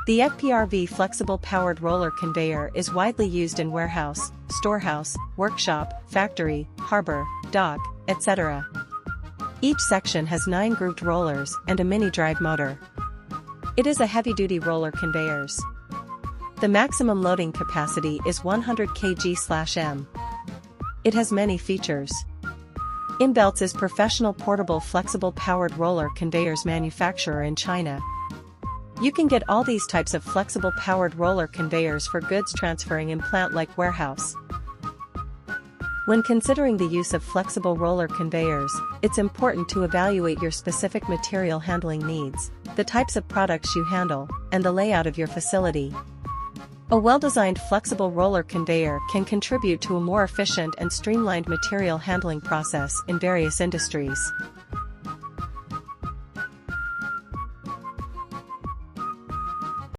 The FPRV flexible powered roller conveyor is widely used in warehouse, storehouse, workshop, factory, harbor, dock, etc. Each section has 9 grooved rollers and a mini drive motor. It is a heavy-duty roller conveyors. The maximum loading capacity is 100 kg/m. It has many features. Inbelts is professional portable flexible powered roller conveyors manufacturer in China. You can get all these types of flexible powered roller conveyors for goods transferring in plant like warehouse. When considering the use of flexible roller conveyors, it's important to evaluate your specific material handling needs, the types of products you handle, and the layout of your facility. A well-designed flexible roller conveyor can contribute to a more efficient and streamlined material handling process in various industries.